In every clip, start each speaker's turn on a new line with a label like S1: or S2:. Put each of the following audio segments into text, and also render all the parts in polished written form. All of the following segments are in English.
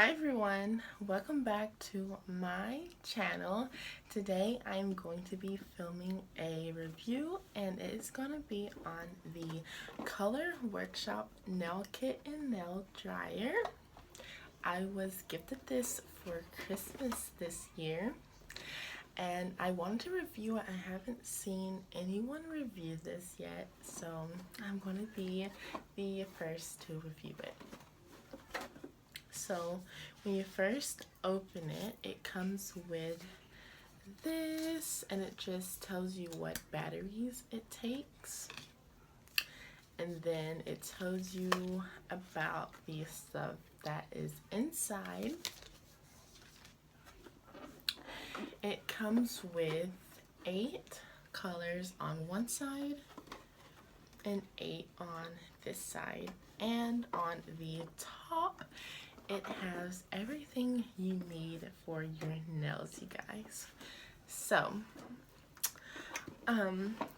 S1: Hi everyone, welcome back to my channel. Today I'm going to be filming a review and it's going to be on the Color Workshop nail kit and nail dryer. I was gifted this for Christmas this year and I wanted to review it. I haven't seen anyone review this yet, so I'm going to be the first to review it. So when you first open it, it comes with this and it just tells you what batteries it takes, and then it tells you about the stuff that is inside. It comes with 8 colors on one side and 8 on this side, and on the top it has everything you need for your nails, you guys. So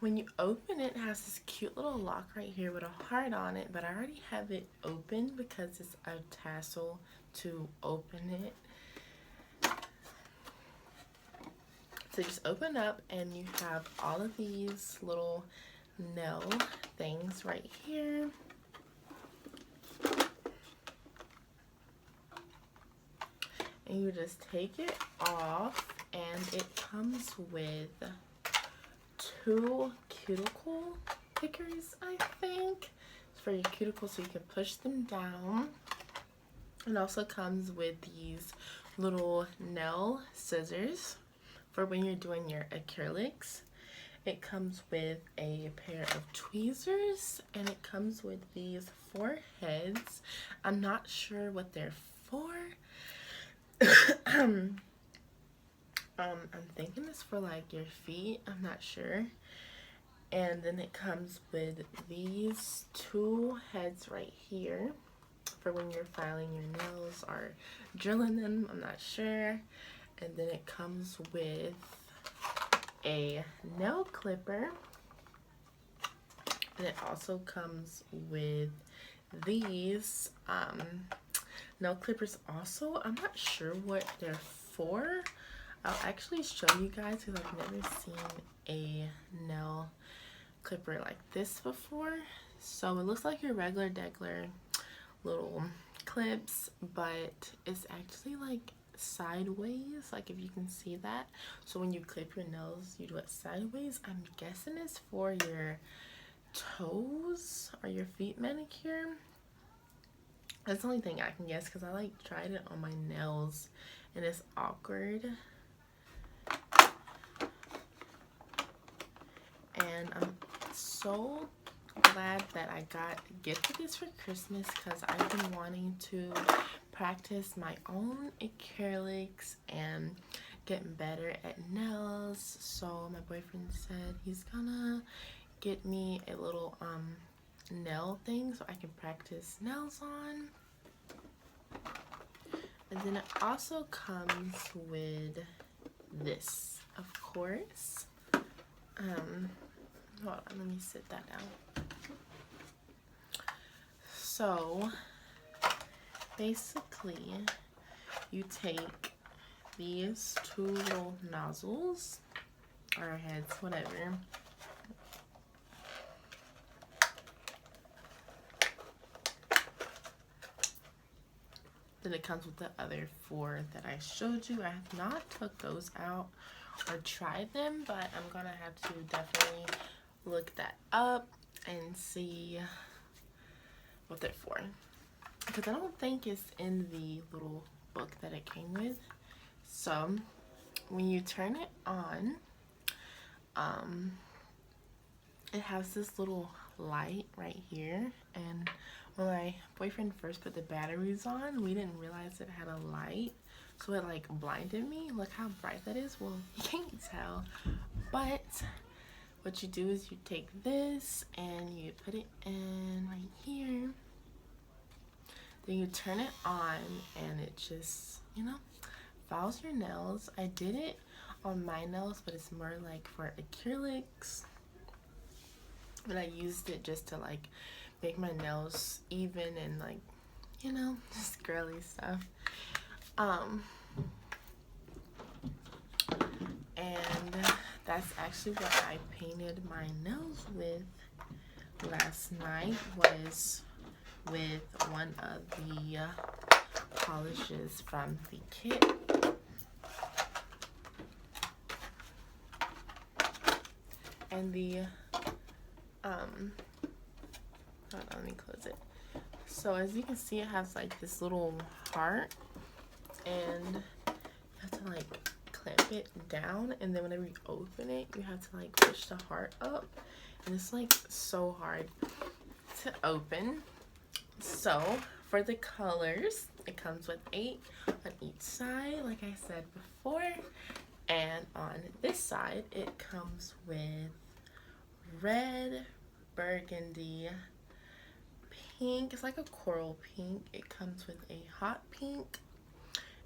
S1: when you open it, it has this cute little lock right here with a heart on it, but I already have it open because it's a tassel to open it. So you just open up and you have all of these little nail things right here. And you just take it off, and it comes with 2 cuticle pickers, I think. It's for your cuticles so you can push them down. It also comes with these little nail scissors for when you're doing your acrylics. It comes with a pair of tweezers, and it comes with these 4 heads. I'm not sure what they're for. I'm thinking it's for like your feet, I'm not sure. And then it comes with these 2 heads right here for when you're filing your nails or drilling them, I'm not sure. And then it comes with a nail clipper, and it also comes with these nail clippers also. I'm not sure what they're for. I'll actually show you guys because I've never seen a nail clipper like this before. So it looks like your regular little clips, but it's actually like sideways, like if you can see that. So when you clip your nails, you do it sideways. I'm guessing it's for your toes or your feet manicure. That's the only thing I can guess because I like tried it on my nails and it's awkward. And I'm so glad that I got gifted this for Christmas because I've been wanting to practice my own acrylics and getting better at nails. So my boyfriend said he's gonna get me a little nail thing so I can practice nails on. And then it also comes with this, of course. Hold on, let me sit that down. So basically you take these 2 little nozzles or heads, whatever. Then it comes with the other 4 that I showed you. I have not took those out or tried them, but I'm gonna have to definitely look that up and see what they're for, because I don't think it's in the little book that it came with. So when you turn it on, it has this little light right here, and when my boyfriend first put the batteries on, we didn't realize it had a light, so it like blinded me. Look how bright that is. Well, you can't tell, but what you do is you take this and you put it in right here, then you turn it on and it just, you know, files your nails. I did it on my nails, but it's more like for acrylics, but I used it just to like make my nails even and like, you know, just girly stuff. And that's actually what I painted my nails with last night, was with one of the polishes from the kit. And the hold on, let me close it. So as you can see, it has like this little heart, and you have to like clamp it down, and then whenever you open it, you have to like push the heart up, and it's like so hard to open. So for the colors, it comes with 8 on each side, like I said before, and on this side it comes with red, burgundy, pink. It's like a coral pink. It comes with a hot pink,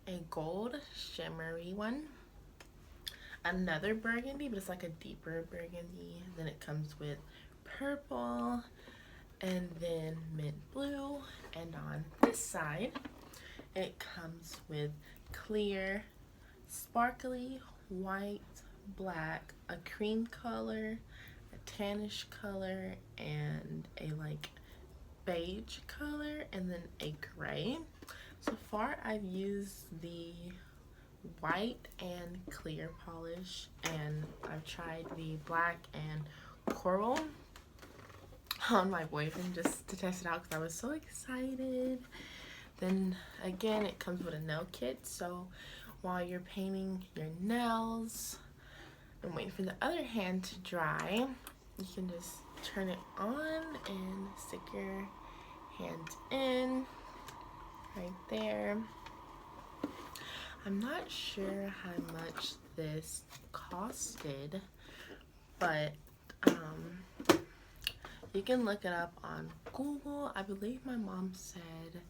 S1: a gold shimmery one, another burgundy, but it's like a deeper burgundy. Then it comes with purple, and then mint blue. And on this side it comes with clear, sparkly, white, black, a cream color, a tannish color, and a like beige color, and then a gray. So far I've used the white and clear polish, and I've tried the black and coral on my boyfriend just to test it out because I was so excited. Then again, it comes with a nail kit, so while you're painting your nails and waiting for the other hand to dry, you can just turn it on and stick your hand in right there. I'm not sure how much this costed, but you can look it up on Google. I believe my mom said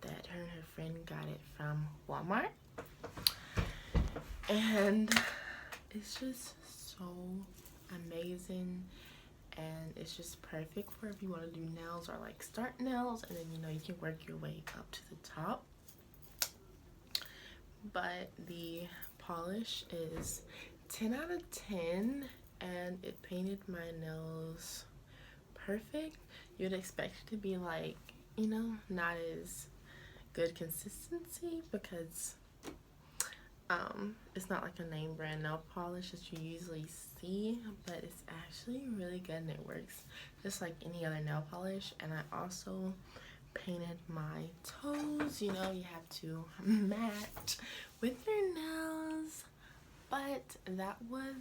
S1: that her and her friend got it from Walmart, and it's just so amazing, and it's just perfect for if you want to do nails or like start nails, and then you can work your way up to the top. But the polish is 10 out of 10, and it painted my nails perfect. You'd expect it to be like, not as good consistency because it's not like a name brand nail polish that you usually see, but it's actually really good and it works just like any other nail polish. And I also painted my toes. You have to match with your nails. But that was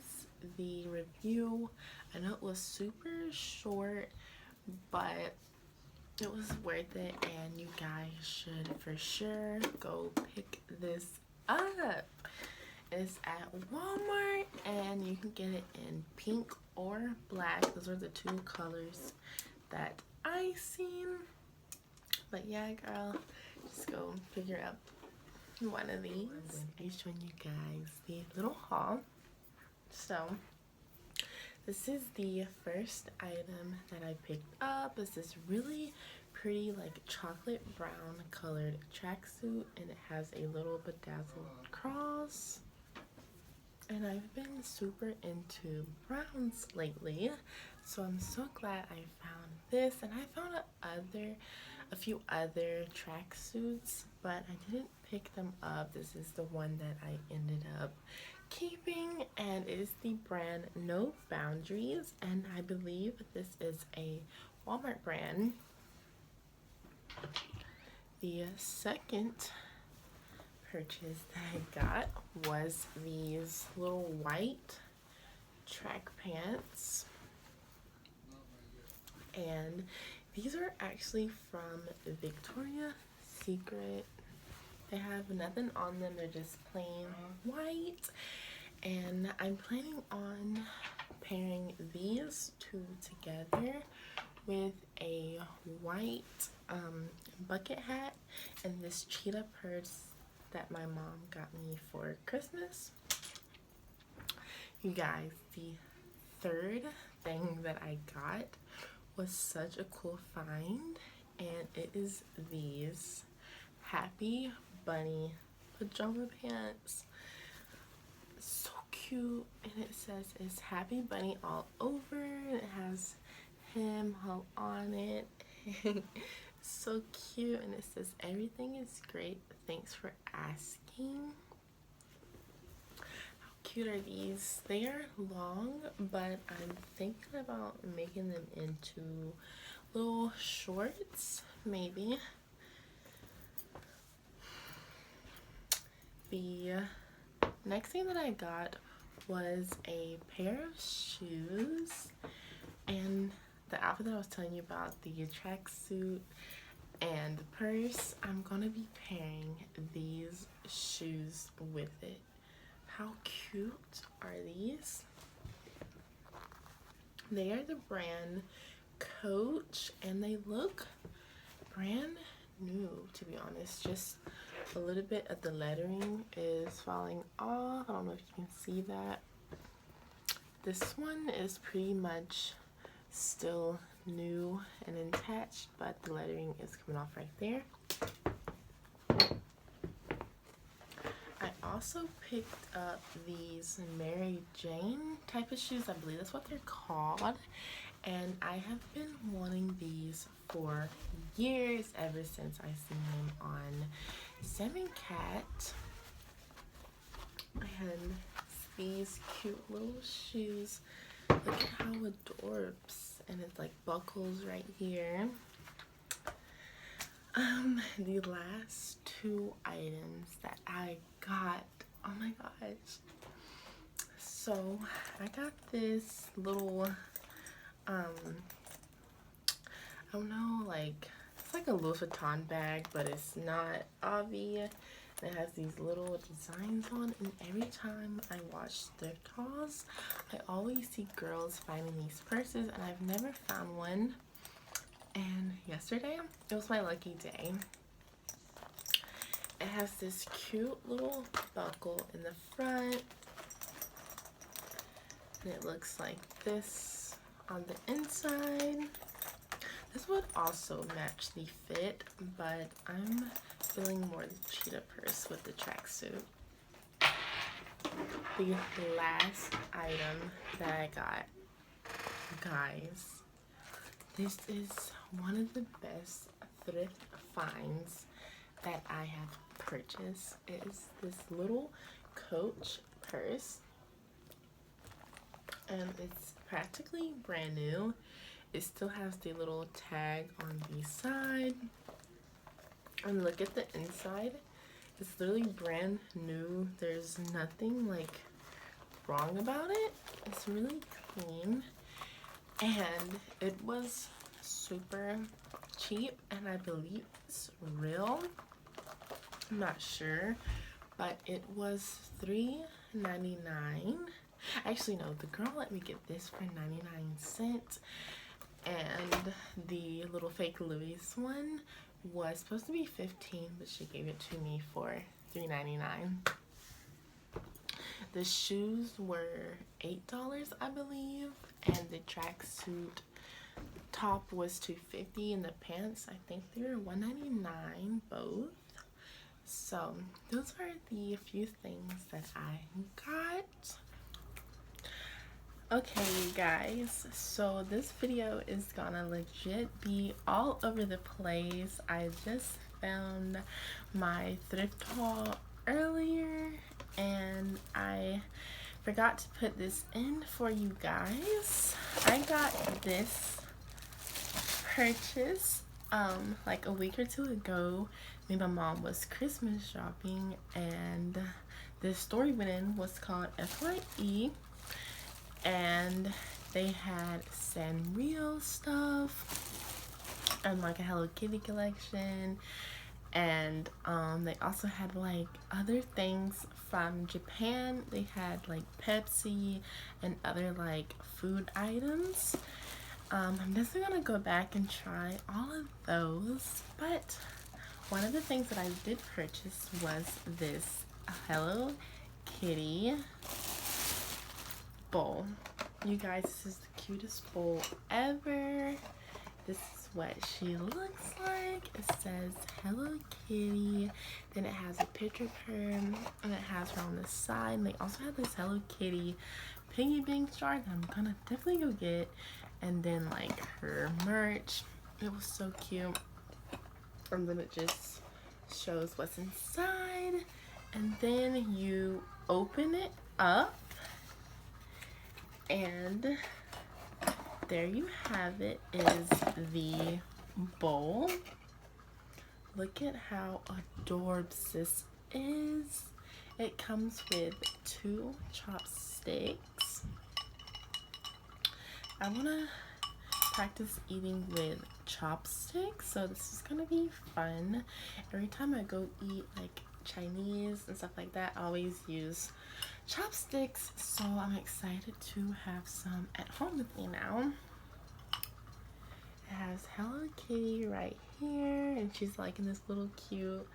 S1: the review. I know it was super short, but it was worth it, and you guys should for sure go pick this up. It's at Walmart, and you can get it in pink or black. Those are the 2 colors that I seen. But yeah, girl, just go figure out one of these. I'm showing you guys the little haul. So this is the first item that I picked up. It's this really pretty like chocolate brown colored tracksuit, and it has a little bedazzled cross. And I've been super into browns lately, so I'm so glad I found this. And I found a few other tracksuits, but I didn't pick them up. This is the one that I ended up keeping, and it is the brand No Boundaries, and I believe this is a Walmart brand. The second purchase that I got was these little white track pants, and these are actually from Victoria's Secret. They have nothing on them, they're just plain white, and I'm planning on pairing these 2 together with a white bucket hat and this cheetah purse that my mom got me for Christmas. You guys, the third thing that I got was such a cool find, and it is these Happy Bunny pajama pants. So cute. And it says it's Happy Bunny all over. It has him all on it. So cute. And it says everything is great. Thanks for asking. How cute are these? They are long, but I'm thinking about making them into little shorts, maybe. The next thing that I got was a pair of shoes, and the outfit that I was telling you about, the tracksuit and the purse, I'm gonna be pairing these shoes with it. How cute are these? They are the brand Coach, and they look brand new, to be honest. Just a little bit of the lettering is falling off. I don't know if you can see that. This one is pretty much still new and attached, but the lettering is coming off right there. I also picked up these Mary Jane type of shoes. I believe that's what they're called. And I have been wanting these for years, ever since I seen them on Salmon Cat. I had these cute little shoes. Look at how adorbs. And it's like buckles right here. The last two items that I got, oh my gosh. So I got this little I don't know, like, it's like a Louis Vuitton bag, but it's not obvious. It has these little designs on, and every time I watch thrift hauls, I always see girls finding these purses, and I've never found one. And yesterday, it was my lucky day. It has this cute little buckle in the front, and it looks like this on the inside. This would also match the fit, but I'm feeling more the cheetah purse with the tracksuit. The last item that I got, guys, this is one of the best thrift finds that I have purchased. It is this little Coach purse, and it's practically brand new. It still has the little tag on the side, and look at the inside. It's literally brand new. There's nothing like wrong about it. It's really clean, and it was super cheap, and I believe it's real. I'm not sure, but it was $3.99. Actually, no, the girl let me get this for 99 cents, and the little fake Louis one was supposed to be 15, but she gave it to me for $3.99. The shoes were $8, I believe, and the tracksuit top was $2.50, and the pants, I think they were $1.99 both. So those are the few things that I got. Okay, you guys, so this video is gonna legit be all over the place. I just found my thrift haul earlier, and I forgot to put this in for you guys. I got this purchase like a week or two ago. Me and my mom was Christmas shopping, and this store we went in was called FYE, and they had Sanrio stuff and like a Hello Kitty collection, and they also had like other things from Japan. They had like Pepsi and other like food items. I'm definitely gonna go back and try all of those, but one of the things that I did purchase was this Hello Kitty bowl. You guys, this is the cutest bowl ever. This is what she looks like. It says Hello Kitty. Then it has a picture of her, and it has her on the side. And they also have this Hello Kitty piggy bank jar that I'm gonna definitely go get. And then like her merch. It was so cute. And then it just shows what's inside. And then you open it up, and there you have it, is the bowl. Look at how adorbs this is. It comes with 2 chopsticks. I want to practice eating with chopsticks, so this is gonna be fun. Every time I go eat like Chinese and stuff like that, I always use chopsticks, so I'm excited to have some at home with me now. It has Hello Kitty right here, and she's like in this little cute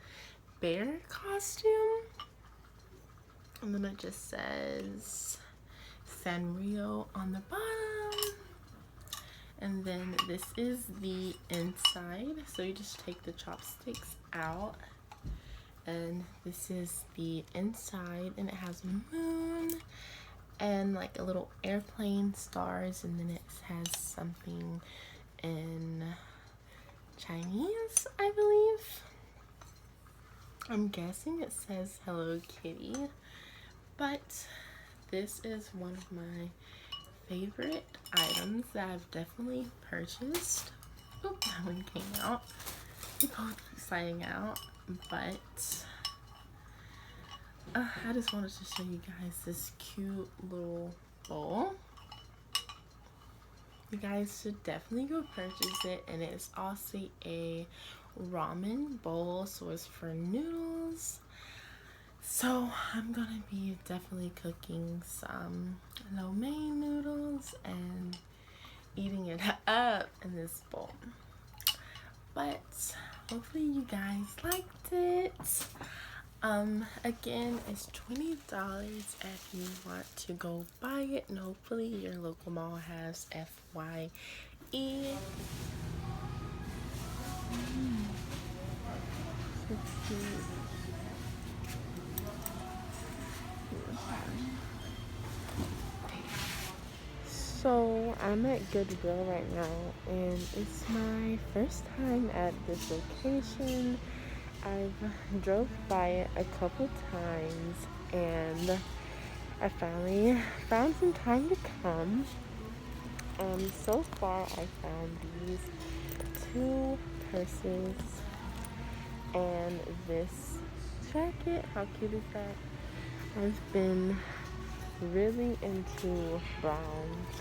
S1: bear costume. And then it just says Sanrio on the bottom. And then this is the inside, so you just take the chopsticks out, and this is the inside, and it has a moon and like a little airplane, stars, and then it has something in Chinese, I believe. I'm guessing it says Hello Kitty, but this is one of my favorite items that I've definitely purchased. Oop, that one came out. They both keep sliding out, but I just wanted to show you guys this cute little bowl. You guys should definitely go purchase it, and it's also a ramen bowl, so it's for noodles. So I'm gonna be definitely cooking some lo mein noodles and eating it up in this bowl. But hopefully you guys liked it. Again, it's $20 if you want to go buy it, and hopefully your local mall has FYE. So cute. So I'm at Goodwill right now, and it's my first time at this location. I've drove by it a couple times, and I finally found some time to come. So far I found these 2 purses and this jacket. How cute is that? I've been really into browns